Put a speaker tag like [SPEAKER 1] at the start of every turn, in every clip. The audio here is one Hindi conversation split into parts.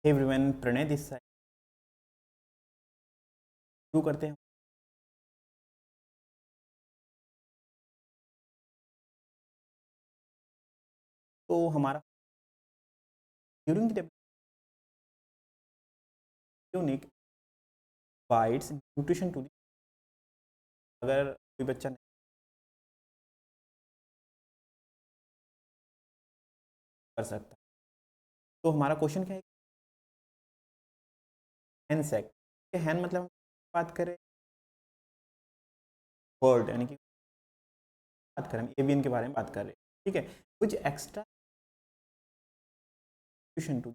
[SPEAKER 1] Hey everyone, Pranay this side. शुरू करते हैं। तो हमारा during the unique bites nutrition two अगर कोई बच्चा नहीं कर सकता तो हमारा क्वेश्चन क्या है? हैन सेक हैन मतलब हम बात करें वर्ड यानी कि बात करें हम एवियन के बारे में बात कर रहे हैं, ठीक है। कुछ एक्स्ट्रा न्यूट्रिशन टू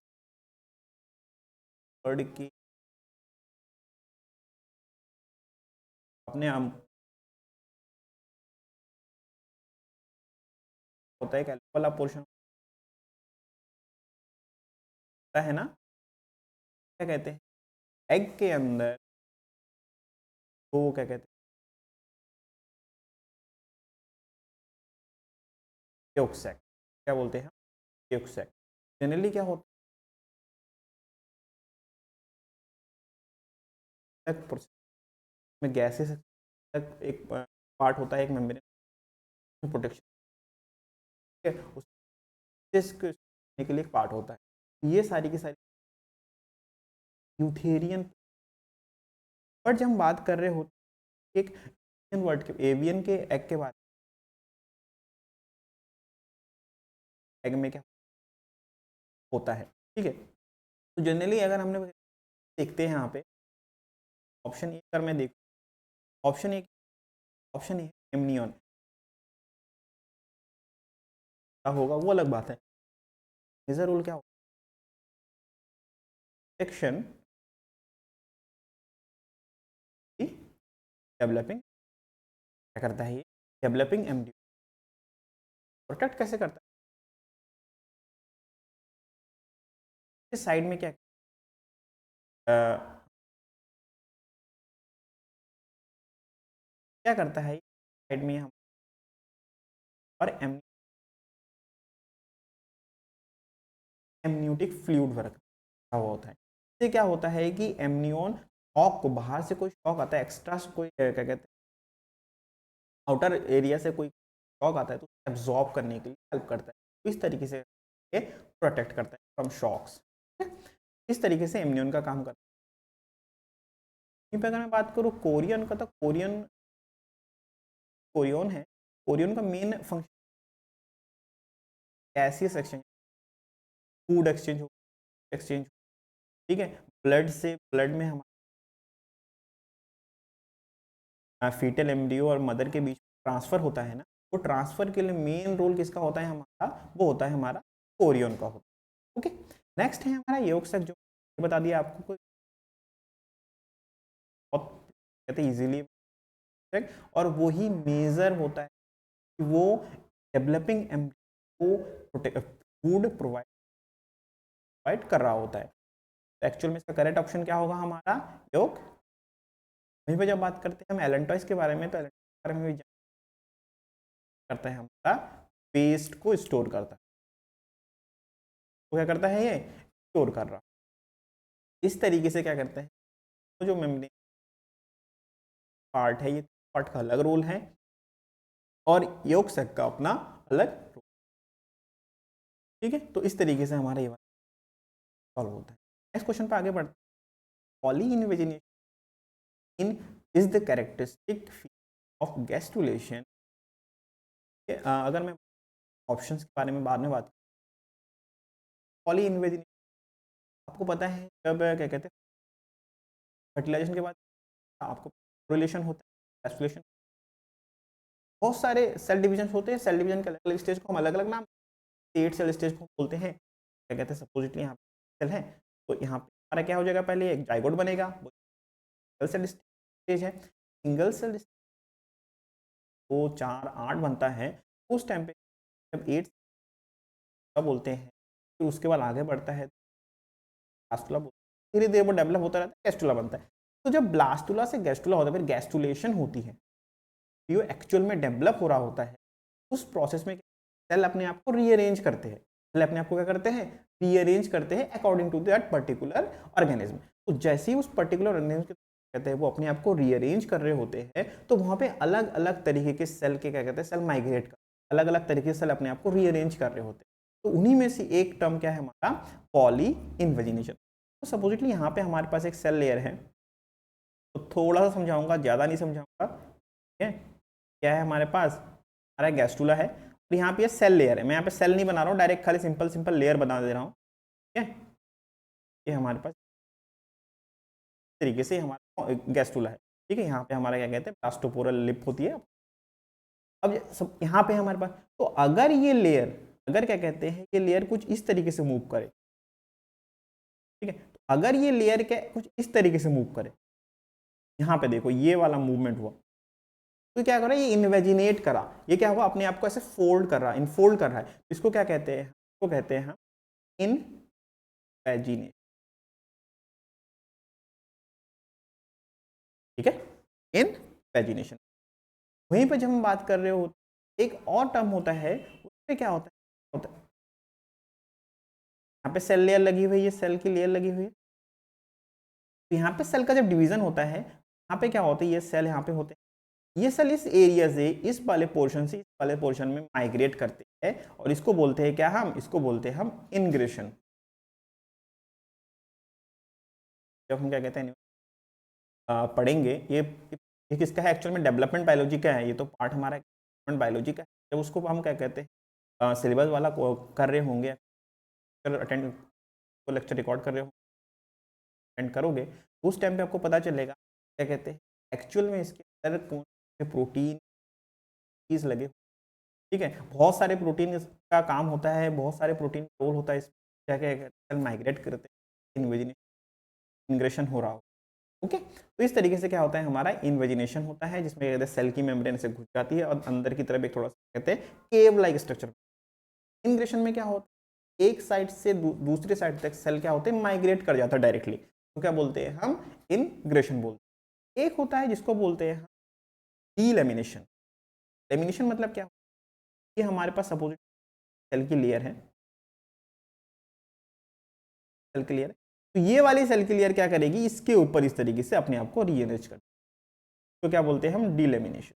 [SPEAKER 1] वर्ड की अपने हम होता है एक वाला पोर्शन होता है ना, क्या कहते हैं एग के अंदर, तो क्या कहते हैं योक सैक, क्या बोलते हैं योक सैक। जनरली क्या होता है में गैसेस तक एक पार्ट होता है, एक मेम्ब्रेन प्रोटेक्शन, ठीक है, उसके के लिए एक पार्ट होता है। ये सारी की सारी यूथेरियन, बट जब हम बात कर रहे होते एक एवियन वर्ड के एवियन के एग के बारे में, एग में क्या होता है, ठीक है। तो जनरली अगर हमने देखते हैं यहाँ पे ऑप्शन ए, अगर मैं देखूँ ऑप्शन ए एमनियन क्या होगा वो अलग बात है। मेजर रोल क्या होगा? सेक्शन डेवलपिंग क्या करता है, ये डेवलपिंग एमब्रियो प्रोटेक्ट कैसे करता है, इस साइड में क्या क्या करता है साइड में हम और एमनियोटिक फ्लूइड वर्क हुआ होता है। इससे क्या होता है कि एमनियोन शॉक को, बाहर से कोई शॉक आता है, एक्स्ट्रा कोई क्या कहते हैं आउटर एरिया से कोई शॉक आता है तो एब्जॉर्ब करने के लिए हेल्प करता है। तो इस तरीके से ये प्रोटेक्ट करता है फ्रॉम शॉक्स। इस तरीके से एमनियोन का काम करता है। यहीं पर अगर मैं बात करूँ कोरियन का, तो कोरियन है, कोरियन का main function gaseous exchange, food exchange, ठीक है। ब्लड में हमारा फीटल एम्ब्रियो और मदर के बीच ट्रांसफर होता है ना, वो ट्रांसफर के लिए मेन रोल किसका होता है हमारा, वो होता है हमारा कोरियन का होता है। ओके, नेक्स्ट है हमारा योगसक, जो बता दिया आपको कोई बहुत कहते हैं इजीली, और वही मेजर होता है कि वो डेवलपिंग एम्ब्रियो को फूड प्रोवाइड कर रहा होता है। तो एक्चुअल में इसका करेक्ट ऑप्शन क्या होगा हमारा योग। वहीं पे जब बात करते हैं हम एलेंटॉइस के बारे में, तो एलेंटॉइस के बारे में भी करता है हमारा पेस्ट को स्टोर करता है, तो क्या करता है ये स्टोर कर रहा। इस तरीके से क्या करते हैं, तो जो मेम्ब्रेन पार्ट है, ये पार्ट का अलग रोल है और योग सेक का अपना अलग रोल, ठीक है। तो इस तरीके से हमारा ये सॉल्व होता है। नेक्स्ट क्वेश्चन पे आगे बढ़ते हैं। Poly in is the characteristic of gastrulation. अगर मैं ऑप्शंस के बारे में बाद में बात करूँ, पॉली इन्वेजिनेशन आपको पता है जब क्या कहते हैं फर्टिलाइजेशन के बाद आपको रिलेशन होता है गैस्ट्रुलेशन, बहुत सारे सेल डिवीजन होते हैं। सेल डिवीजन के अलग अलग स्टेज को हम अलग अलग नाम, 8 सेल स्टेज को बोलते हैं, क्या कहते हैं सपोजिटली यहाँ पे सेल है, तो यहाँ पे हमारा क्या हो जाएगा, पहले एक जाइगोट बनेगा, सिंगल सेल स्टेज है। सिंगल सेल 2 4 8 बनता है, उस टाइम पे जब 8 का बोलते हैं, फिर उसके बाद आगे बढ़ता है ब्लास्टुला, धीरे धीरे वो डेवलप होता रहता है, गैस्टुला बनता है। तो जब ब्लास्टुला से गैस्टुला होता है, फिर गैस्टुलेशन होती है, जो एक्चुअल में डेवलप हो रहा होता है, उस प्रोसेस में सेल अपने आप को रीअरेंज करते हैं। सेल अपने आप को क्या करते हैं, रीअरेंज करते हैं according to that particular organism. तो जैसे ही उस पर्टिकुलर ऑर्गेनिज्म के कहते हैं वो अपने आप को रीअरेंज कर रहे होते हैं, तो वहां पे अलग अलग तरीके के सेल के क्या कहते हैं, सेल माइग्रेट कर, अलग अलग तरीके से सेल अपने आप को रीअरेंज कर रहे होते हैं। तो उन्हीं में से एक टर्म क्या है हमारा, पॉली इन्वेजिनेशन। तो सपोजिटली यहाँ पे हमारे पास एक सेल लेयर है, तो थोड़ा सा समझाऊंगा, ज़्यादा नहीं समझाऊंगा, ठीक है। क्या है हमारे पास, हमारा गैस्ट्रुला है, और यहाँ पे सेल लेयर है। मैं यहाँ पे सेल नहीं बना रहा हूँ, डायरेक्ट खाली सिंपल सिंपल लेयर बना दे रहा हूँ, ठीक है। ये हमारे पास तरीके से हमारा गैस्ट्रुला है, ठीक है। यहाँ पे हमारा क्या कहते हैं, प्लास्टोपोरल लिप होती है। अब सब यहाँ पे हमारे पास, तो अगर ये लेयर, अगर क्या कहते हैं ये लेयर कुछ इस तरीके से मूव करे, ठीक है, तो अगर ये लेयर क्या कुछ इस तरीके से मूव करे, यहाँ पे देखो ये वाला मूवमेंट हुआ, तो क्या कर रहा है, ये इन्वेजिनेट करा, ये क्या हुआ, अपने आप को ऐसे फोल्ड कर रहा है, इनफोल्ड कर रहा है। इसको क्या कहते हैं, इसको कहते हैं हम इनवेजिनेट, ठीक है, इनवेजिनेशन। वहीं पर जब हम बात कर रहे हो, एक और टर्म होता है, उसमें क्या होता है यहाँ पे सेल लेयर लगी हुई है, सेल की लेयर लगी हुई है। तो यहाँ पे सेल का जब डिवीजन होता है, यहाँ पे क्या होता है, ये सेल यहाँ पे होते हैं, ये सेल इस एरिया से इस वाले पोर्शन से इस वाले पोर्शन में माइग्रेट करते हैं, और इसको बोलते हैं क्या, हम इसको बोलते हैं हम इनग्रेशन। जब हम क्या कहते हैं पढ़ेंगे, ये किसका है, एक्चुअल में डेवलपमेंट बायोलॉजी का है, ये तो पार्ट हमारा डेवलपमेंट बायोलॉजी का है। जब उसको हम क्या कहते हैं सिलेबस वाला कर रहे होंगे, अटेंड को लेक्चर रिकॉर्ड कर रहे हो, अटेंड करोगे, तो उस टाइम पे आपको पता चलेगा क्या कहते हैं एक्चुअल में इसके अंदर कौन से प्रोटीन चीज लगे, ठीक है। बहुत सारे प्रोटीन का काम होता है, बहुत सारे प्रोटीन रोल होता है, इस क्या क्या कहते हैं माइग्रेट करते हैं, इन्वेजिनेशन हो रहा हो, ओके। तो इस तरीके से क्या होता है, हमारा इन्वेजिनेशन होता है, जिसमें सेल की मेम्ब्रेन से घुस जाती है और अंदर की तरफ एक थोड़ा सा कहते हैं केव लाइक स्ट्रक्चर। इन्ग्रेशन में क्या होता है, एक साइड से दूसरी साइड तक सेल क्या होते हैं, माइग्रेट कर जाता है डायरेक्टली, तो क्या बोलते हैं हम, इन्ग्रेशन बोलते हैं। एक होता है जिसको बोलते हैं डीलेमिनेशन। लेमिनेशन मतलब क्या, ये हमारे पास सपोजिट सेल की लेयर है, सेल की लेयर, तो ये वाली सेल की लेयर क्या करेगी, इसके ऊपर इस तरीके से अपने आप को रीअरेंज कर, तो क्या बोलते हैं हम, डीलेमिनेशन।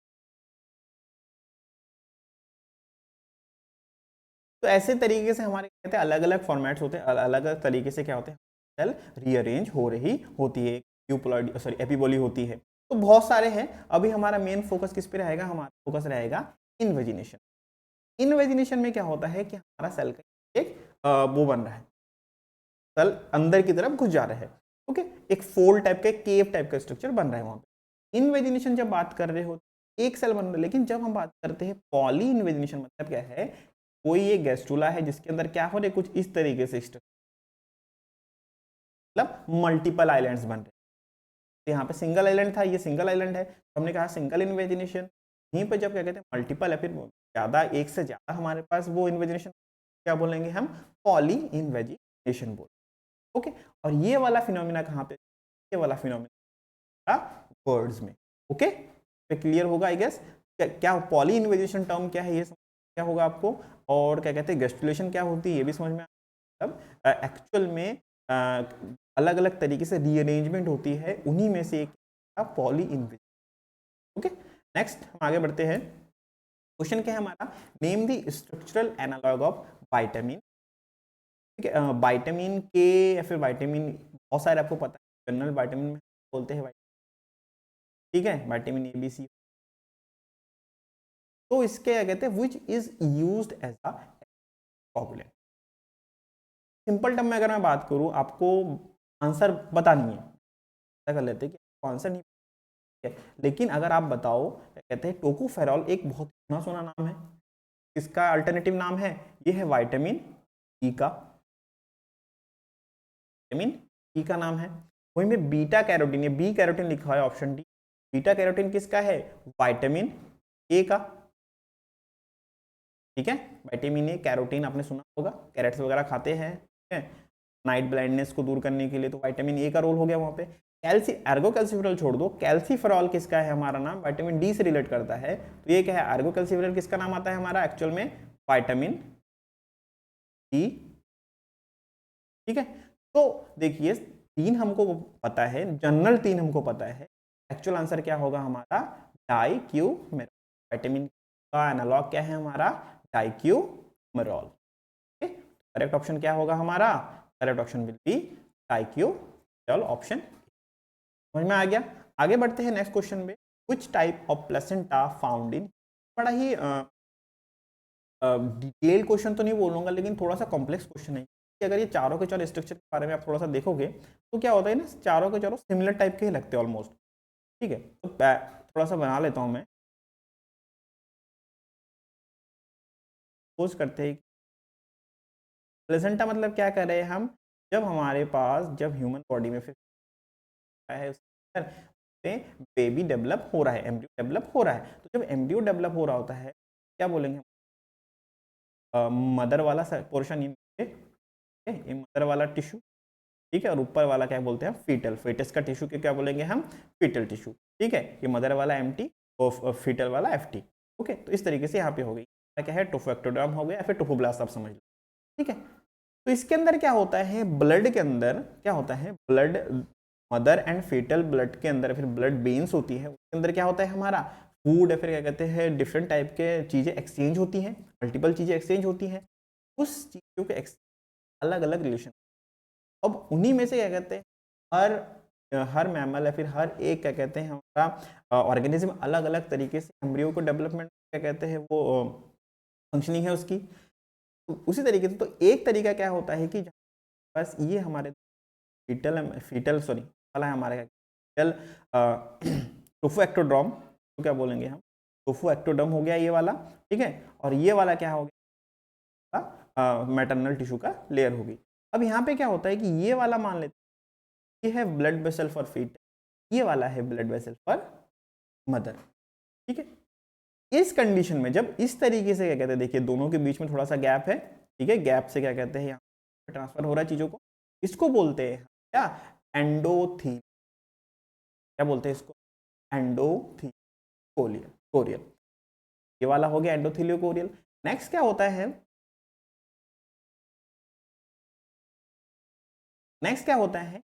[SPEAKER 1] तो ऐसे तरीके से हमारे कहते हैं अलग अलग फॉर्मेट्स होते हैं, अलग अलग तरीके से क्या होते हैं, सेल रीअरेंज हो रही होती है, यूपोलॉइड सॉरी एपिबॉली होती है। तो बहुत सारे हैं, अभी हमारा मेन फोकस किस पे रहेगा, हमारा फोकस रहेगा इन्वेजिनेशन। इन्वेजिनेशन में क्या होता है कि हमारा सेल का एक वो बन रहा है, सेल अंदर की तरफ घुस जा रहा है, ओके, एक फोल्ड टाइप का, केव टाइप का स्ट्रक्चर बन रहा है वहां पे। इन्वेजिनेशन जब बात कर रहे हो, एक सेल बन रहा है, लेकिन जब हम बात करते हैं पॉली इन्वेजिनेशन मतलब क्या है, कोई एक गैस्ट्रुला है जिसके अंदर क्या हो रहे कुछ इस तरीके से स्ट्रक्चर, मतलब मल्टीपल आइलैंड्स बन रहे हैं। तो यहाँ पे सिंगल आइलैंड था, ये सिंगल आइलैंड है, तो हमने कहा सिंगल इन्वेजिनेशन। यहीं पर जब क्या कहते हैं मल्टीपल है, फिर ज्यादा, एक से ज्यादा हमारे पास वो इन्वेजिनेशन क्या बोलेंगे हम, पॉली इन्वेजिनेशन बोल, ओके। और ये वाला फिनोमिना कहाँ पे, ये वाला फिनोमिना वर्ड्स में, ओके। तो क्लियर होगा आई गेस, क्या पॉली इन्वेजिनेशन टर्म क्या है, ये क्या होगा आपको, और क्या कहते हैं गेस्टुलेशन क्या होती है ये भी समझ में मतलब एक्चुअल में अलग अलग तरीके से रीअरेंजमेंट होती है, उन्हीं में से एक पॉली इन्वेजिनेशन, ओके। नेक्स्ट हम आगे बढ़ते हैं, क्वेश्चन क्या है हमारा, name the structural analog of vitamin, ठीक है। वाइटामिन के या फिर वाइटामिन, बहुत सारे आपको पता है, जनरल वाइटामिन में बोलते हैं, ठीक है, विटामिन ए बी सी। तो इसके क्या कहते हैं, which is used as a coagulant. Simple term में अगर मैं बात करूं, आपको आंसर पता नहीं है, ऐसा कर लेते हैं कि आपको आंसर नहीं है, लेकिन अगर आप बताओ, क्या कहते हैं टोकोफेरॉल एक बहुत सुना सुना नाम है, इसका अल्टरनेटिव नाम है, ये है विटामिन ई का, विटामिन ई का नाम है। वहीं में बीटा कैरोटीन, ये बी कैरोटीन लिखा है ऑप्शन डी, बीटा कैरोटीन किसका है, विटामिन ए का, ठीक है। विटामिन ए, कैरोटीन आपने सुना होगा, कैरेट्स वगैरह खाते हैं, ठीक है, नाइट ब्लाइंडनेस को दूर करने के लिए, तो विटामिन ए का रोल हो गया वहां पे। एर्गो कैल्सिफेरॉल छोड़ दो, कैल्सिफेरॉल किसका है, हमारा नाम विटामिन डी से रिलेट करता है, तो ये क्या है, एर्गो कैल्सिफेरॉल किसका नाम आता है हमारा, एक्चुअल में विटामिन डी ठीक है, तो देखिए 3 हमको पता है, जनरल 3 हमको पता है, एक्चुअल आंसर क्या होगा हमारा डाइक्यूमेरॉल। विटामिन का एनालॉग क्या है हमारा डाइक्यूमेरॉल। करेक्ट ऑप्शन क्या होगा हमारा, correct option will be dicoumarol, option समझ में आ गया। आगे बढ़ते हैं नेक्स्ट क्वेश्चन में, which type of placenta found in, बड़ा ही डिटेल क्वेश्चन तो नहीं बोलूंगा लेकिन थोड़ा सा कॉम्प्लेक्स क्वेश्चन है कि अगर ये चारों के चारों स्ट्रक्चर के बारे में आप थोड़ा सा देखोगे तो क्या होता है ना, चारों के चारों सिमिलर टाइप के ही लगते हैं ऑलमोस्ट। ठीक है, तो थोड़ा सा बना लेता हूँ मैं। सपोज करते हैं प्लेसेंटा मतलब क्या कर रहे हैं हम, जब हमारे पास जब ह्यूमन बॉडी में फिर है उसमें बेबी डेवलप हो रहा है, एम्ब्रियो डेवलप हो रहा है, तो जब एम्ब्रियो डेवलप हो रहा होता है क्या बोलेंगे, मदर वाला पोर्शन ये मदर वाला टिश्यू, ठीक है, और ऊपर वाला क्या बोलते हैं फीटल, फेटस का टिश्यू के क्या बोलेंगे हम फीटल टिश्यू। ठीक है, ये मदर वाला एमटी और फीटल वाला एफटी। ओके, तो इस तरीके से यहाँ पे हो गई, क्या है टोफोएक्टोडर्म हो गया या फिर टोफोब्लास्ट आप समझ लो। ठीक है, तो इसके अंदर क्या होता है, ब्लड के अंदर क्या होता है, blood mother and foetal blood के अंदर फिर ब्लड बेन्स होती है, उसके अंदर क्या होता है हमारा फूड या फिर क्या कहते हैं डिफरेंट टाइप के चीज़ें एक्सचेंज होती हैं, मल्टीपल चीज़ें एक्सचेंज होती हैं, उस चीज़ों के अलग अलग रिलेशन। अब उन्हीं में से क्या कहते हैं हर मैमल या फिर हर एक क्या कहते हैं हमारा ऑर्गेनिज्म अलग अलग तरीके से एम्ब्रियो को डेवलपमेंट क्या कहते हैं वो फंक्शनिंग है उसकी। तो उसी तरीके से तो एक तरीका क्या होता है कि बस ये हमारे फीटल फीटल सॉरी वाला है हमारे फीटल टोफू एक्टोड्रोम, तो क्या बोलेंगे हम टोफू एक्टोड्रोम हो गया ये वाला। ठीक है, और ये वाला क्या हो गया मैटरनल टिश्यू का लेयर होगी। अब यहाँ पे क्या होता है कि ये वाला मान लेते हैं ये है ब्लड वेसल फॉर फीट, ये वाला है ब्लड वेसल फॉर मदर। ठीक है, इस कंडीशन में जब इस तरीके से क्या कहते हैं, देखिए दोनों के बीच में थोड़ा सा गैप है, ठीक है, गैप से क्या कहते हैं यहाँ ट्रांसफर हो रहा है चीजों को, इसको बोलते हैं क्या एंडोथील, क्या बोलते हैं इसको एंडोथीलियोकोरियल कोरियल, ये वाला हो गया एंडोथीलियोकोरियल। नेक्स्ट क्या होता है, नेक्स्ट क्या होता है,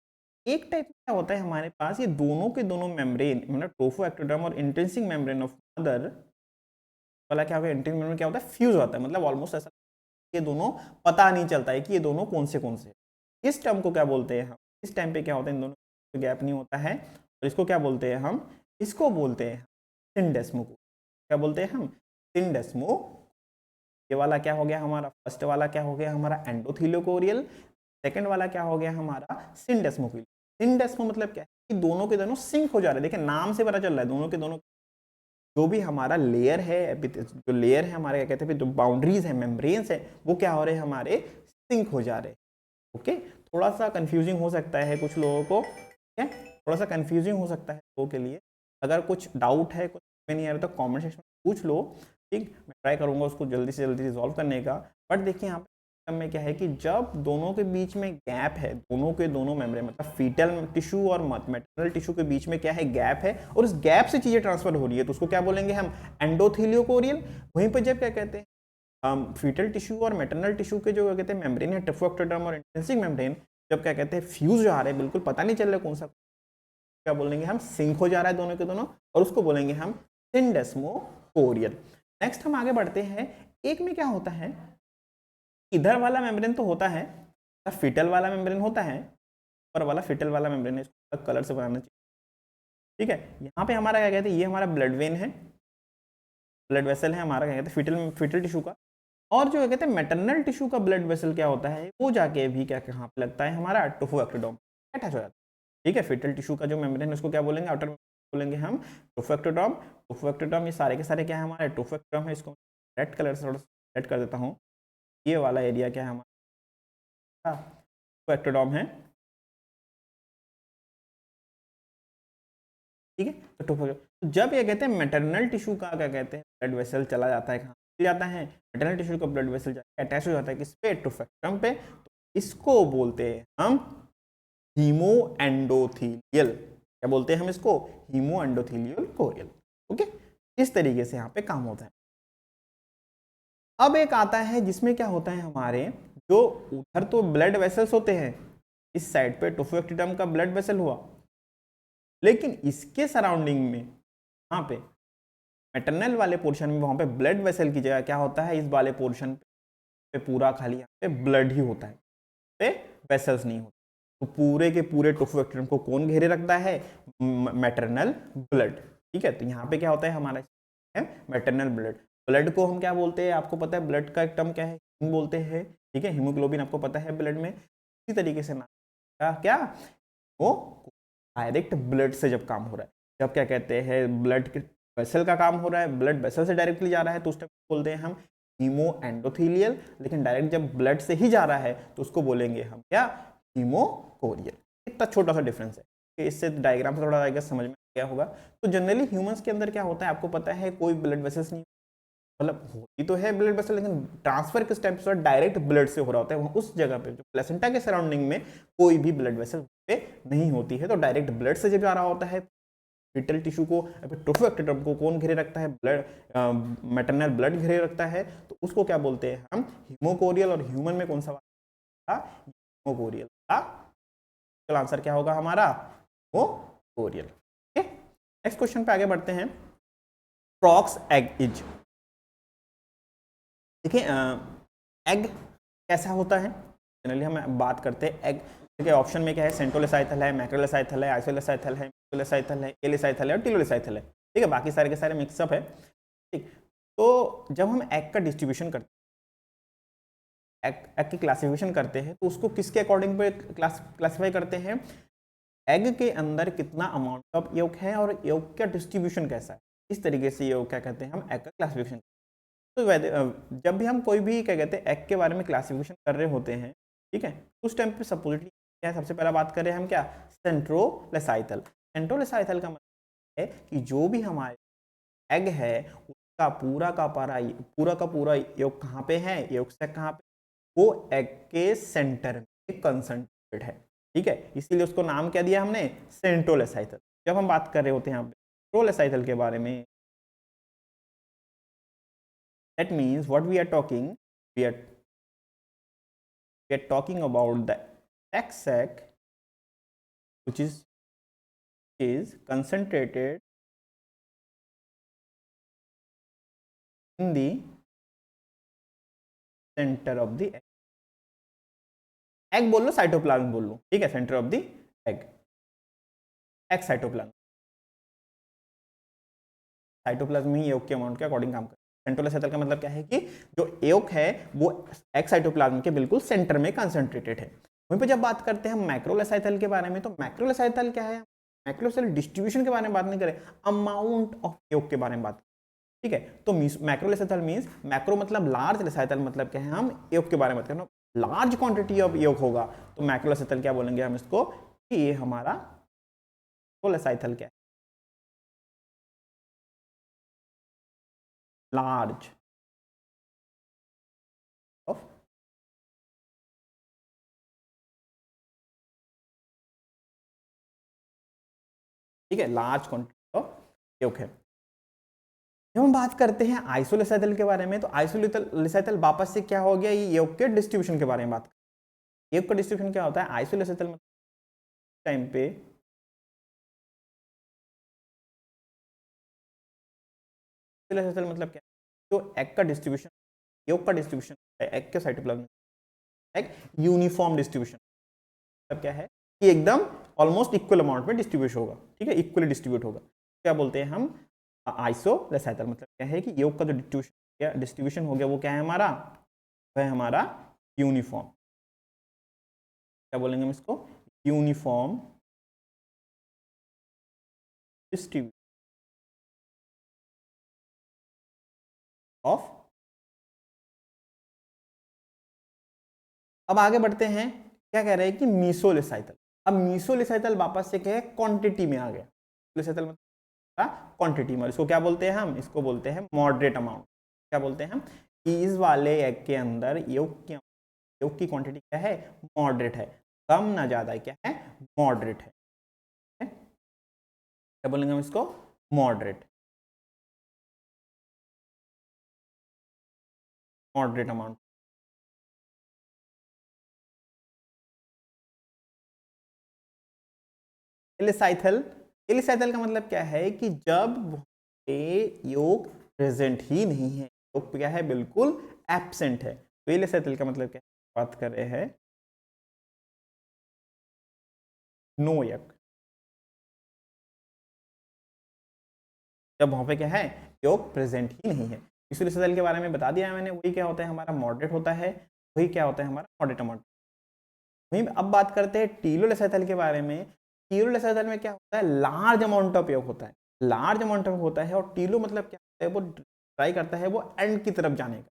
[SPEAKER 1] एक टाइप क्या होता है हमारे पास ये दोनों के दोनों मेम्ब्रेन मतलब टोफो एक्टोडर्म और इंट्रिंसिक मेम्ब्रेन ऑफ मदर वाला क्या होगा, इंट्रिंसिक मेम्ब्रेन क्या होता है फ्यूज होता है, मतलब ऑलमोस्ट ऐसा ये दोनों पता नहीं चलता है कि ये दोनों कौन से। इस टर्म को क्या बोलते हैं हम, इस टाइम पे क्या होता है इन दोनों में गैप नहीं होता है, और इसको क्या बोलते हैं हम, इसको बोलते हैं सिंडेस्मो को, क्या बोलते हैं हम सिंडेस्मो। ये वाला क्या हो गया हमारा, फर्स्ट वाला क्या हो गया हमारा एंडोथीलियोकोरियल, सेकंड वाला क्या हो गया हमारा सिंडेस्मोफिल। सिंडेस्मो मतलब क्या है कि दोनों के दोनों सिंक हो जा रहे हैं, देखिए नाम से पता चल रहा है दोनों के दोनों जो भी हमारा लेयर है, जो लेयर है हमारे क्या कहते हैं जो बाउंड्रीज है मेम्ब्रेन्स है वो क्या हो रहे हैं हमारे सिंक हो जा रहे हैं। ओके, थोड़ा सा कंफ्यूजिंग हो सकता है कुछ लोगों को, ठीक है, थोड़ा सा कंफ्यूजिंग हो सकता है लोगों के लिए, अगर कुछ डाउट है कुछ में नहीं आ रहा तो कमेंट सेक्शन में पूछ लो, ठीक, मैं ट्राई करूंगा उसको जल्दी से जल्दी रिजॉल्व करने का। बट देखिए यहाँ में क्या है कि जब दोनों के बीच में गैप है, दोनों के दोनों मेम्ब्रेन मतलब फीटल टिश्यू और मैटरनल टिश्यू के बीच में क्या है गैप है, और उस गैप से चीजें ट्रांसफर हो रही है तो उसको क्या बोलेंगे हम एंडोथीलियोकोरियल। वहीं पर जब क्या कहते हैं हम फीटल टिश्यू और मैटरनल टिश्यू के जो कहते हैं मेम्ब्रेन है टोफोएक्टोडर्म और इंट्रिंसिक मेम्ब्रेन जब क्या कहते हैं फ्यूज आ रहे हैं, बिल्कुल पता नहीं चल रहा कौन सा, क्या बोलेंगे हम सिंक हो जा रहा है दोनों के दोनों, और उसको बोलेंगे हम सिंडेस्मोकोरियल। नेक्स्ट हम आगे बढ़ते हैं, एक में क्या होता है इधर वाला मेम्ब्रेन तो होता है, फीटल वाला मेम्ब्रेन होता है, ऊपर वाला फीटल वाला मेम्ब्रेन है, इसको कलर से बनाना चाहिए। ठीक है, यहाँ पे हमारा क्या कहते हैं ये हमारा ब्लड वेन है, ब्लड वेसल है हमारा क्या कहते हैं फीटल फीटल टिश्यू का, और जो कहते हैं मैटरनल टिश्यू का ब्लड वेसल क्या होता है वो जाके भी क्या कहाँ पे लगता है हमारा टोफोएक्टोडर्म अटैच हो जाता है। ठीक है, फीटल टिश्यू का जो मेम्ब्रेन है उसको क्या बोलेंगे आउटर बोलेंगे हम टोफोएक्टोडर्म। टोफोएक्टोडर्म ये सारे के सारे क्या है हमारे टोफोएक्टोडर्म है, इसको रेड कलर से थोड़ा रेड कर देता हूँ, ये वाला एरिया क्या है हमारा टोफोएक्टोडर्म है। ठीक है, तो टोफोएक्टोडर्म जब ये कहते हैं मैटरनल टिश्यू का क्या कहते हैं ब्लड वेसल चला जाता है कहाँ जाता है, मैटरनल टिश्यू का ब्लड वेसल अटैच हो जाता है किस पे टोफोएक्टोडर्म पे, तो इसको बोलते हैं हम हीमो एंडोथीलियल, क्या बोलते हैं हम इसको हीमो एंडोथीलियल कोरियल। ओके, इस तरीके से यहाँ पे काम होता है। अब एक आता है जिसमें क्या होता है हमारे जो उधर तो ब्लड वेसल्स होते हैं, इस साइड पे टोफोएक्टिडम का ब्लड वेसल हुआ, लेकिन इसके सराउंडिंग में वहां पे मैटरनल वाले पोर्शन में वहां पे ब्लड वेसल की जगह क्या होता है, इस वाले पोर्शन पे पूरा खाली यहाँ पे ब्लड ही होता है, पे वेसल्स नहीं होते। तो पूरे के पूरे टोफोएक्टिडम को कौन घेरे रखता है, मैटरनल ब्लड। ठीक है, तो यहाँ पे क्या होता है हमारा है मैटरनल ब्लड। ब्लड को हम क्या बोलते हैं, आपको पता है ब्लड का एक टर्म क्या है, हीम बोलते हैं। ठीक है, हीमोग्लोबिन आपको पता है ब्लड में। इसी तरीके से ना क्या वो डायरेक्ट ब्लड से जब काम हो रहा है, जब क्या कहते हैं ब्लड के वेसल का काम हो रहा है, ब्लड वेसल से डायरेक्टली जा रहा है, तो उस टाइम बोलते हैं हम हीमो एंडोथीलियल। लेकिन डायरेक्ट जब ब्लड से ही जा रहा है तो उसको बोलेंगे हम क्या, हीमोकोरियल। इतना छोटा सा डिफरेंस है कि इससे डायग्राम से थोड़ा आएगा समझ में गया होगा। तो जनरली ह्यूमंस के अंदर क्या होता है आपको पता है, कोई ब्लड वेसल्स नहीं, मतलब होती तो है ब्लड वेसल, लेकिन ट्रांसफर किस टाइप से डायरेक्ट ब्लड से हो रहा होता है। उस जगह पे जो प्लेसेंटा के सराउंडिंग में कोई भी ब्लड वेसल पे नहीं होती है, तो डायरेक्ट ब्लड से जब जा रहा होता है फीटल टिश्यू को, टोफोएक्टिडम को कौन घेरे रखता है, ब्लड मैटरनल ब्लड घेरे रखता है, तो उसको क्या बोलते हैं हम, हीमोकोरियल। और ह्यूमन में कौन सा था, हीमोकोरियल था। तो आंसर क्या होगा हमारा, हीमोकोरियल। ठीक है, नेक्स्ट क्वेश्चन पे आगे बढ़ते हैं। फ्रॉक्स एग इज, देखिए एग कैसा होता है, जनरली हम बात करते हैं एग। ठीक है, ऑप्शन में क्या है, सेंट्रोलेसाइथल है, मैक्रोलेसाइथल है, आइसोलेसाइथल है, मिसोलेसाइथल है, एलेसाइथल है और टिलोलेसाइथल है। ठीक है, बाकी सारे के सारे मिक्सअप है। ठीक, तो जब हम एग का डिस्ट्रीब्यूशन करते हैं, एग की क्लासिफिकेशन करते हैं, तो उसको किसके अकॉर्डिंग पे क्लासिफाई करते हैं, एग के अंदर कितना अमाउंट ऑफ योक है और योक का डिस्ट्रीब्यूशन कैसा है, इस तरीके से योक क्या कहते हैं हम एग का क्लासिफिकेशन। तो जब भी हम कोई भी क्या कहते हैं एग के बारे में क्लासिफिकेशन कर रहे होते हैं, ठीक है, उस टाइम पे सपोजिटली क्या है, सबसे पहला बात करें हम क्या, सेंट्रोलेसाइथल। सेंट्रोलेसाइथल का मतलब है कि जो भी हमारे एग है उसका पूरा का पूरा योग कहाँ पे है, योग सेक कहाँ पे, वो एग के सेंटर में कंसंट्रेटेड है। ठीक है, इसीलिए उसको नाम क्या दिया हमने, सेंट्रोलेसाइथल। जब हम बात कर रहे होते हैं यहाँ पे सेंट्रोलेसाइथल के बारे में, that means what we are talking, we are talking about the egg sac which is concentrated in the center of the egg. Egg बोल लो, साइटोप्लाज्म बोल लो, ठीक है, centre of the egg, egg cytoplasm. Cytoplasm ही योग के अमाउंट के अकॉर्डिंग काम करता है। सेंट्रोलेसाइथल का मतलब क्या है कि जो योग है वो एग साइटोप्लाज्म के बिल्कुल सेंटर में कंसंट्रेटेड है। वहीं पे जब बात करते हैं मैक्रोलेसाइथल के बारे में, तो मैक्रोलेसाइथल क्या है, मैक्रोलेसाइथल डिस्ट्रीब्यूशन के बारे में बात नहीं करें, अमाउंट ऑफ योग के बारे में बात। ठीक है, तो मैक्रोलेसाइथल मींस, मैक्रो मतलब लार्ज, लेसाइथल मतलब क्या है, हम योग के बारे में बात करें, लार्ज क्वांटिटी ऑफ योग होगा तो मैक्रोलेसाइथल क्या बोलेंगे हम इसको, कि ये हमारा लेसाइथल क्या है, लार्ज ऑफ। ठीक है, लार्ज क्वांटिटी ऑफ योग है। जब हम बात करते हैं आइसोलेसाइथल के बारे में, तो आइसोलेसाइथल वापस से क्या हो गया, ये योग के डिस्ट्रीब्यूशन के बारे में बात। योग का डिस्ट्रीब्यूशन क्या होता है, आइसोलेसाइथल में टाइम पे मतलब क्या, तो एग का डिस्ट्रीब्यूशन, योग का डिस्ट्रीब्यूशन एग के साइटोप्लाज्म, एग यूनिफॉर्म डिस्ट्रीब्यूशन मतलब क्या है कि एकदम ऑलमोस्ट इक्वल अमाउंट में डिस्ट्रीब्यूट होगा। ठीक है, इक्वली डिस्ट्रीब्यूट होगा, क्या बोलते हैं हम, आइसोलेसाइथल। मतलब क्या है कि योग का जो डिस्ट्रीब्यूशन हो गया वो क्या है हमारा, वह हमारा यूनिफॉर्म। क्या बोलेंगे हम इसको, यूनिफॉर्म डिस्ट्रीब्यूशन ऑफ। अब आगे बढ़ते हैं, क्या कह रहे हैं कि मीसोलेसाइथल। अब मीसोलेसाइथल वापस से क्या है, क्वांटिटी में आ गया। लेसाइथल मतलब क्वांटिटी में, इसको क्या बोलते हैं हम, इसको बोलते हैं मॉडरेट अमाउंट। क्या बोलते हैं हम, कि इस वाले एग के अंदर योग की क्वांटिटी क्या है, मॉडरेट है, कम ना ज्यादा है, क्या है, मॉडरेट है। क्या बोलेंगे हम इसको, मॉडरेट, मॉडरेट अमाउंट। एलिसाइथल। एलिसाइथल का मतलब क्या है कि जब योग प्रेजेंट ही नहीं है, योग क्या है, बिल्कुल एब्सेंट है। तो एलिसाइथल का मतलब क्या है, बात कर रहे हैं नो योग, जब वहां पे क्या है, योग प्रेजेंट ही नहीं है। एलिसाइथल के बारे में बता दिया है मैंने, वही क्या होता है हमारा मॉडरेट होता है, वही क्या होता है हमारा मॉडरेट अमाउंट। वहीं अब बात करते हैं टीलोलेसाइथल के बारे में। टीलोलेसाइथल में क्या होता है, लार्ज अमाउंट ऑफ योग होता है, लार्ज अमाउंट ऑफ होता है। और टीलो मतलब क्या होता है, वो ट्राई करता है वो एंड की तरफ जाने का,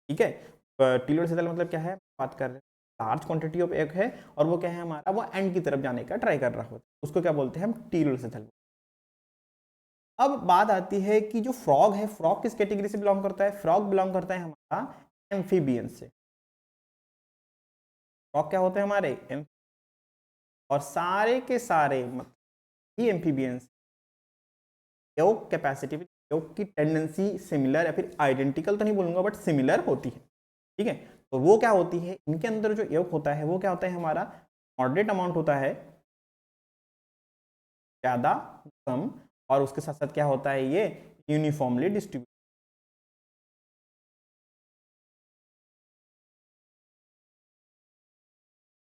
[SPEAKER 1] ठीक है। टीलोलेसाइथल मतलब क्या है, बात कर रहे हैं लार्ज क्वांटिटी ऑफ योग है, और वो क्या है हमारा, वो एंड की तरफ जाने का ट्राई कर रहा होता है, उसको क्या बोलते हैं हम, टीलोलेसाइथल। अब बात आती है कि जो फ्रॉग है, फ्रॉग किस कैटेगरी से बिलोंग करता है, फ्रॉग बिलोंग करता है हमारा एम्फीबियन से। फ्रॉग क्या होते हैं हमारे, और सारे के सारे मतलब ही एम्फीबियंस, योग कैपेसिटी, योग की टेंडेंसी सिमिलर या फिर आइडेंटिकल तो नहीं बोलूंगा, बट सिमिलर होती है, ठीक है। तो वो क्या होती है, इनके अंदर जो योग होता है वो क्या होता है हमारा, मॉडरेट अमाउंट होता है, ज्यादा कम, और उसके साथ साथ क्या होता है, ये यूनिफॉर्मली डिस्ट्रीब्यूट।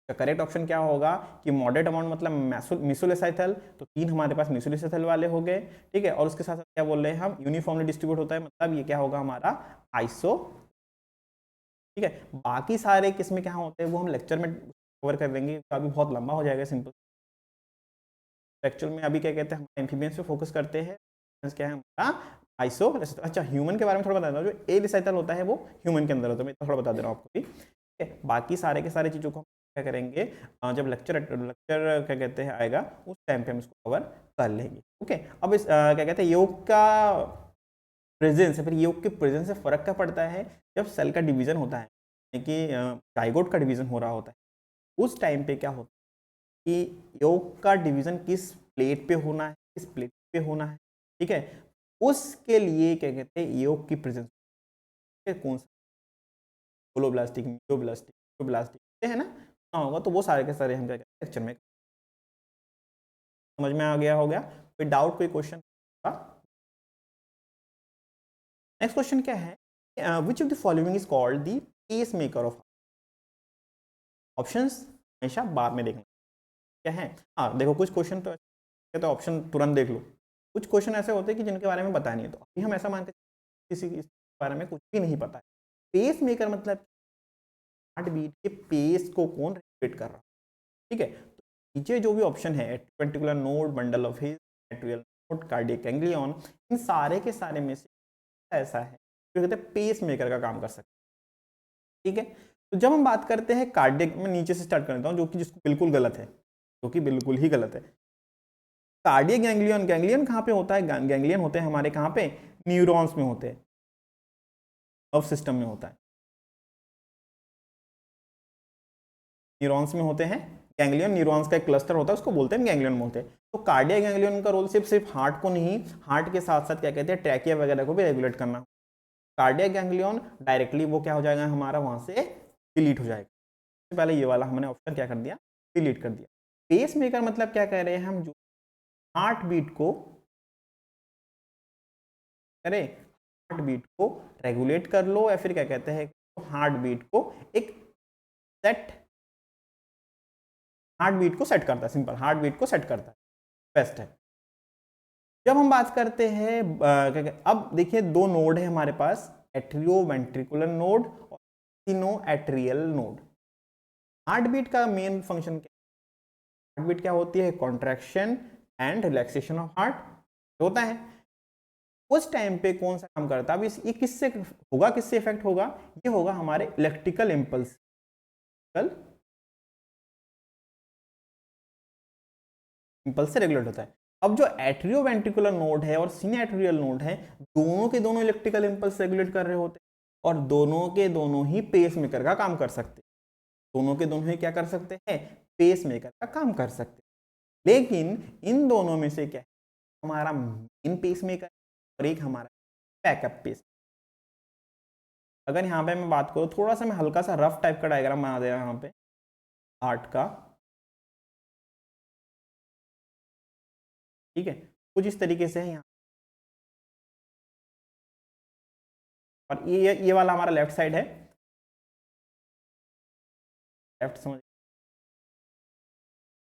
[SPEAKER 1] करेक्ट ऑप्शन क्या होगा कि मॉडरेट अमाउंट मतलब मिसोलेसाइथल, तो तीन हमारे पास मिसोलेसाइथल वाले हो गए, ठीक है। और उसके साथ साथ क्या बोल रहे हैं हम, यूनिफॉर्मली डिस्ट्रीब्यूट होता है, मतलब ये क्या होगा हमारा आइसो, ठीक है। बाकी सारे किस्में क्या होते हैं वो हम लेक्चर में कवर कर लेंगे, तो अभी बहुत लंबा हो जाएगा सिंपल। एक्चुअल में अभी क्या कहते हैं, हम एम्फीबियंस पे फोकस करते हैं, क्या है हमारा आइसो। अच्छा, ह्यूमन के बारे में थोड़ा बता देता हूँ, जो ए रिसाइकल होता है वो ह्यूमन के अंदर होता है, मैं थोड़ा बता दे रहा हूँ आपको भी, ठीक है। बाकी सारे के सारे चीज़ों को हम क्या करेंगे, जब लेक्चर लेक्चर क्या कहते हैं आएगा, उस टाइम पे हम इसको कवर कर लेंगे, ओके। अब इस क्या कहते हैं, योग का प्रेजेंस, फिर योग के प्रेजेंस से फर्क क्या पड़ता है, जब सेल का डिवीजन होता है, यानी कि जाइगोट का डिवीजन हो रहा होता है, उस टाइम पे क्या होता है कि योग का डिवीजन किस प्लेट पे होना है, किस प्लेट पे होना है, ठीक है। उसके लिए क्या कहते हैं, योग की प्रेजेंस कौन सा, कोलोब्लास्टिक, मीजोब्लास्टिक, ब्लास्टिक है ना, ना होगा, तो वो सारे के सारे हम क्या कहते हैं लेक्चर में। समझ में आ गया, हो गया, कोई डाउट, कोई क्वेश्चन? नेक्स्ट क्वेश्चन क्या है, which of the following is called the pacemaker of. Options हमेशा बाद में देखना, क्या है, हाँ देखो कुछ क्वेश्चन तो ऑप्शन तुरंत देख लो, कुछ क्वेश्चन ऐसे होते हैं कि जिनके बारे में पता नहीं है, तो अभी हम ऐसा मानते हैं किसी के बारे में कुछ भी नहीं पता है। पेस मेकर मतलब हार्ट बीट के पेस को कौन रेगुलेट कर रहा है, ठीक है। तो नीचे जो भी ऑप्शन है, particular node, bundle of His, atrial node, cardiac ganglion, इन सारे के सारे में से ऐसा है जो कहते हैं पेस मेकर का काम कर सकता है, ठीक है। तो जब हम बात करते हैं कार्डियक, मैं नीचे से स्टार्ट कर देता हूँ, जो कि जिसको बिल्कुल गलत है, जो कि बिल्कुल ही गलत है। कार्डियक गैंग्लियन, गैंग्लियन कहाँ पे होता है, गैंग्लियन होते हैं हमारे कहाँ पे, न्यूरॉन्स में होते हैं, नर्व सिस्टम में होता है, न्यूरॉन्स में होते हैं गैंग्लियन, न्यूरॉन्स का एक क्लस्टर होता है, उसको बोलते हैं गैंग्लियन बोलते हैं। तो कार्डियक गैंग्लियन का रोल सिर्फ सिर्फ हार्ट को नहीं, हार्ट के साथ साथ क्या कहते हैं ट्रैकिया वगैरह को भी रेगुलेट करना। कार्डियक गैंग्लियन डायरेक्टली वो क्या हो जाएगा हमारा, वहां से डिलीट हो जाएगा। सबसे पहले ये वाला हमने ऑप्शन क्या कर दिया, डिलीट कर दिया। पेस मेकर मतलब क्या कह रहे हैं हम, जो हार्ट बीट को करें, हार्ट बीट को रेगुलेट कर लो, या फिर क्या कहते हैं हार्ट बीट को एक सेट, हार्ट बीट को सेट करता है, सिंपल हार्ट बीट को सेट करता है, बेस्ट है। जब हम बात करते हैं अब देखिए दो नोड है हमारे पास, एट्रियो वेंट्रिकुलर नोड और सिनो एट्रियल नोड। हार्ट बीट का मेन फंक्शन क्या, हार्ट बीट क्या होती है, contraction and relaxation of heart होता है। उस टाइम पे कौन सा काम करता है, अब ये किससे होगा, किससे इफेक्ट होगा, ये होगा हमारे इलेक्ट्रिकल इम्पल्स इम्पल्स से रेगुलेट होता है। अब जो एट्रियो वेंट्रिकुलर नोड है और सीने एट्रियल नोड है, दोनों के दोनों इलेक्ट्रिकल इम्पल्स रेगुलेट कर रहे होते हैं, और दोनों के दोनों ही पेस मेकर का काम कर सकते हैं, दोनों के दोनों ही क्या कर सकते हैं, पेस मेकर का काम कर सकते हैं। लेकिन इन दोनों में से क्या है, हमारा मेन पेस मेकर और एक हमारा बैकअप पेस। अगर यहाँ पे मैं बात करूँ, थोड़ा सा मैं हल्का सा रफ टाइप का डायग्राम बना दे रहा हूँ यहाँ पे हार्ट का, ठीक है, कुछ इस तरीके से है यहाँ, और ये वाला हमारा लेफ्ट साइड है, लेफ्ट समझ,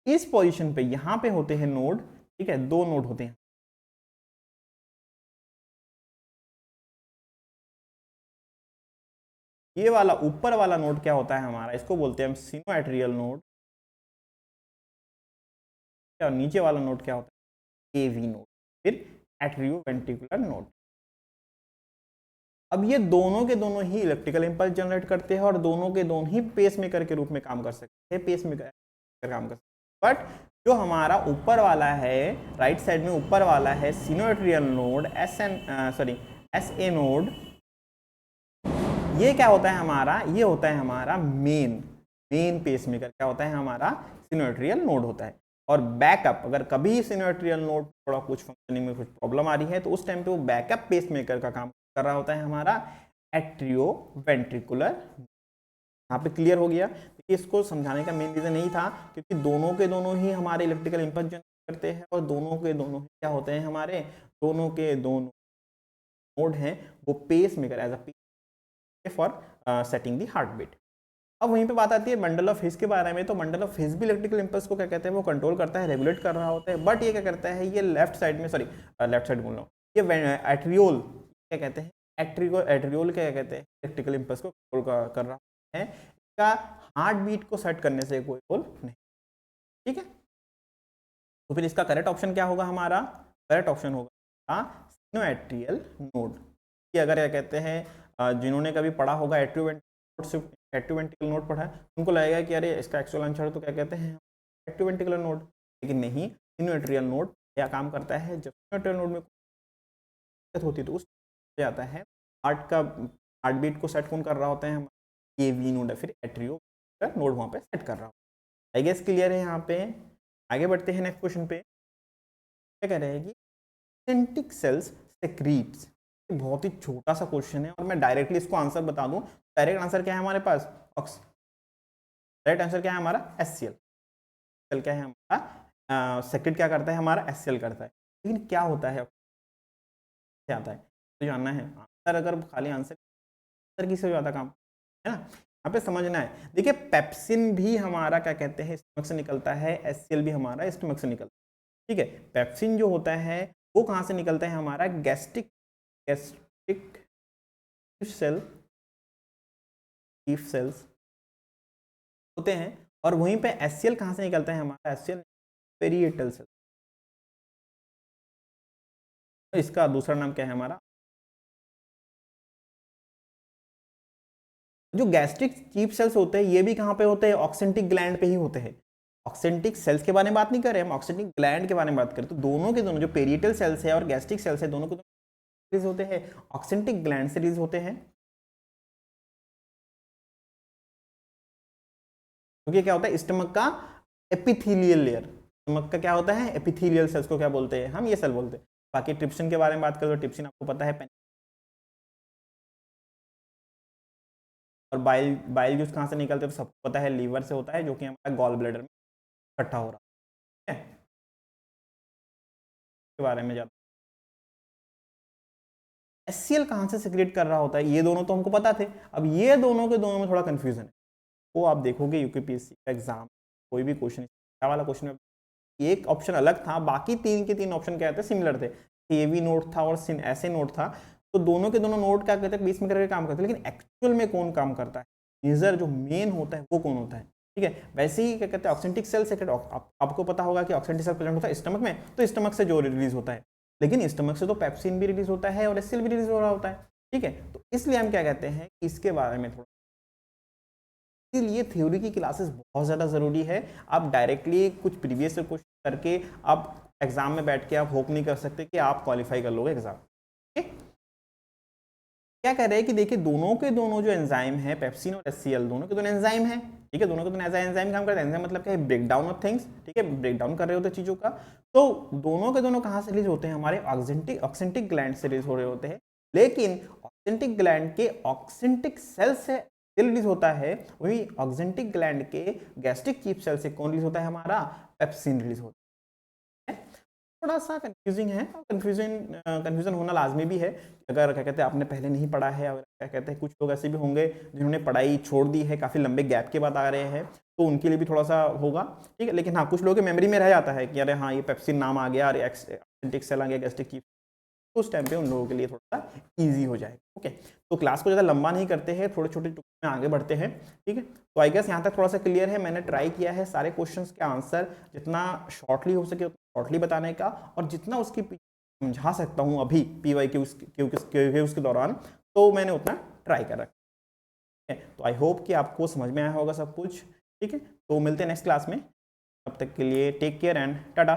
[SPEAKER 1] इस पोजीशन पे यहां पे होते हैं नोड, ठीक है, 2 नोड होते हैं, ये वाला ऊपर वाला नोड क्या होता है हमारा, इसको बोलते हैं हम सिनोएट्रियल नोड, और नीचे वाला नोड क्या होता है, एवी नोड, फिर एट्रियोवेंट्रिकुलर नोड। अब ये दोनों के दोनों ही इलेक्ट्रिकल इंपल्स जनरेट करते हैं और दोनों के दोनों ही पेसमेकर के रूप में काम कर सकते हैं, पेसमेकर काम कर सकते हैं। बट जो हमारा ऊपर वाला है, राइट साइड में ऊपर वाला है sinoatrial node, S A node, ये क्या होता है हमारा, ये होता है हमारा मेन पेसमेकर, क्या होता है हमारा, सिनोएट्रियल नोड होता है। और बैकअप, अगर कभी सिनोएट्रियल नोड थोड़ा कुछ फंक्शनिंग में कुछ प्रॉब्लम आ रही है तो उस टाइम पे वो बैकअप पेसमेकर का काम कर रहा होता है हमारा एट्रियोवेंट्रिकुलर। यहाँ पे क्लियर हो गया। देखिए इसको समझाने का मेन रीजन यही था क्योंकि दोनों के दोनों ही हमारे इलेक्ट्रिकल इंपल्स जनरेट करते हैं और दोनों के दोनों क्या होते हैं हमारे, दोनों के दोनों नोड हैं वो pacemaker as a for setting the heartbeat. अब वहीं पे बात आती है बंडल ऑफ हिस के बारे में। तो बंडल ऑफ हिस भी इलेक्ट्रिकल इंपल्स को क्या कहते हैं, वो कंट्रोल करता है, रेगुलेट कर रहा होता है। बट ये क्या करता है, ये लेफ्ट साइड में, सॉरी लेफ्ट साइड बोल रहा हूँ, ये एट्रियोल क्या कहते हैं, एट्रियोल क्या कहते हैं, इलेक्ट्रिकल इंपल्स को कंट्रोल कर रहा है। इसका हार्ट बीट को सेट करने से कोई रोल नहीं, ठीक है। तो फिर इसका करेक्ट ऑप्शन क्या होगा हमारा, करेक्ट ऑप्शन होगा सिनोएट्रियल नोड। कि अगर क्या कहते हैं, जिन्होंने कभी पढ़ा होगा एट्रियोवेंट्रिकुलर नोड पढ़ा है, उनको लगेगा कि अरे इसका एक्चुअल आंसर तो क्या कहते हैं एट्रियोवेंट्रिकुलर नोड, लेकिन नहीं, सिनोएट्रियल नोड क्या काम करता है, जब सिनोएट्रियल नोड में दिक्कत होती है तो उस जाता है हार्ट बीट को सेट कौन कर रहा होता है, ये वी नोड है, फिर एट्रियोवेंट्रिकुलर नोड वहाँ पे सेट कर रहा होता है। आई गेस क्लियर है। यहाँ पे आगे बढ़ते हैं नेक्स्ट क्वेश्चन पे। क्या कह रहे हैं कि ऑक्सेंटिक सेल्स सेक्रीट्स, बहुत ही छोटा सा क्वेश्चन है और मैं डायरेक्टली इसको आंसर बता दूं। डायरेक्ट आंसर क्या है हमारे पास, डायरेक्ट आंसर क्या है हमारा, एचसीएल। सेल क्या है हमारा, सेक्रेट क्या करता है हमारा, एचसीएल करता है। लेकिन क्या होता है, क्या आता है तो जानना है। आंसर अगर खाली आंसर किससे हो जाता काम, है ना। यहाँ पे समझना है। देखिए पेप्सिन भी हमारा क्या कहते हैं स्टमक से निकलता है, एचसीएल भी हमारा स्टमक से निकलता है, ठीक है। पेप्सिन जो होता है वो कहाँ से निकलता है हमारा, गैस्ट्रिक सेल, लीफ सेल्स होते हैं। और वहीं पे एचसीएल कहाँ से निकलता है हमारा, एचसीएल पेरिएटल सेल। तो इसका दूसरा नाम क्या है हमारा, जो गैस्ट्रिक चीफ सेल्स होते हैं ये भी कहाँ पे होते हैं, ऑक्सेंटिक ग्लैंड पे ही होते हैं। ऑक्सेंटिक सेल्स के बारे में बात नहीं कर रहे हम, ऑक्सेंटिक ग्लैंड के बारे में बात करें। तो दोनों के दोनों जो पेरिएटल सेल्स है और गैस्ट्रिक सेल्स है, दोनों के दोनों रिलीज होते हैं, ऑक्सेंटिक ग्लैंड से रिलीज होते हैं। क्योंकि क्या होता है स्टमक का एपिथेलियल लेयर, स्टमक का क्या होता है एपिथेलियल सेल्स को क्या बोलते हैं हम, ये सेल बोलते हैं। बाकी ट्रिप्सिन के बारे में बात करें तो ट्रिप्सिन आपको पता है, और बाइल जूस कहाँ से निकलते हैं तो सबको पता है लीवर से होता है, जो कि हमारा गॉल ब्लैडर में इकट्ठा हो रहा है। के बारे में ज्यादा एचसीएल कहाँ से सिक्रेट कर रहा होता है, ये दोनों तो हमको पता थे। अब ये दोनों के दोनों में थोड़ा कंफ्यूजन है, वो आप देखोगे यूपीपीएससी का एग्जाम, कोई भी क्वेश्चन वाला क्वेश्चन में एक ऑप्शन अलग था, बाकी 3 के 3 ऑप्शन क्या थे, सिमिलर थे। एवी नोट था और ऐसे नोट था, तो दोनों के दोनों नोट क्या कहते हैं बीच में करके काम करते हैं, लेकिन एक्चुअल में कौन काम करता है, मेजर जो मेन होता है वो कौन होता है, ठीक है। वैसे ही क्या कहते हैं ऑक्सेंटिक सेल सेक्रेट, आपको पता होगा कि ऑक्सेंटिक सेल प्रेजेंट होता है स्टमक में, तो स्टमक से जो रिलीज होता है, लेकिन स्टमक से तो पेप्सिन भी रिलीज होता है और एचसीएल भी रिलीज हो रहा होता है, ठीक है। तो इसलिए हम क्या कहते हैं इसके बारे में थोड़ा, इसलिए थ्योरी की क्लासेस बहुत ज़्यादा ज़रूरी है। आप डायरेक्टली कुछ प्रीवियस क्वेश्चन करके आप एग्जाम में बैठ के आप होप नहीं कर सकते कि आप क्वालिफाई कर लोगे एग्जाम, ठीक। क्या कह रहे हैं कि देखिए दोनों के दोनों जो एंजाइम है पेप्सिन और एचसीएल, दोनों के दोनों एंजाइम है, ठीक है। दोनों के दोनों एंजाइम काम करते हैं। एंजाइम मतलब क्या है, ब्रेक डाउन ऑफ थिंग्स, ठीक है, ब्रेक डाउन कर रहे होते हैं चीज़ों का। तो दोनों के दोनों कहाँ से रिलीज होते हैं, हमारे ऑक्सेंटिक ग्लैंड से रिलीज हो रहे होते हैं। लेकिन ऑक्सेंटिक ग्लैंड के ऑक्सेंटिक सेल से रिलीज होता है, वही ऑक्सेंटिक ग्लैंड के गैस्ट्रिक चीफ सेल से कौन रिलीज होता है हमारा, पेप्सिन रिलीज होता है। थोड़ा सा कंफ्यूजिंग है, कंफ्यूजन होना लाजमी भी है। अगर क्या कहते हैं आपने पहले नहीं पढ़ा है, और क्या कहते हैं कुछ लोग ऐसे भी होंगे जिन्होंने पढ़ाई छोड़ दी है, काफ़ी लंबे गैप के बाद आ रहे हैं, तो उनके लिए भी थोड़ा सा होगा, ठीक है। लेकिन हाँ, कुछ लोगों की मेमोरी में रह जाता है कि अरे हाँ ये पेप्सिन नाम आ गया, अरे एसेटिक सेल आ गया, गैस्ट्रिक की, उस टाइम पे उन लोगों के लिए थोड़ा सा ईजी हो जाएगा। ओके, तो क्लास को ज़्यादा लंबा नहीं करते हैं, थोड़े छोटे टुकड़े में आगे बढ़ते हैं, ठीक है। तो आई गेस यहाँ तक थोड़ा सा क्लियर है। मैंने ट्राई किया है सारे क्वेश्चंस के आंसर जितना शॉर्टली हो सके उतना शॉर्टली बताने का, और जितना उसकी समझा सकता हूँ अभी PYQs के दौरान, तो मैंने उतना ट्राई कर रखा है। तो आई होप कि आपको समझ में आया होगा सब कुछ, ठीक है। तो मिलते हैं नेक्स्ट क्लास में, तब तक के लिए टेक केयर एंड टाटा।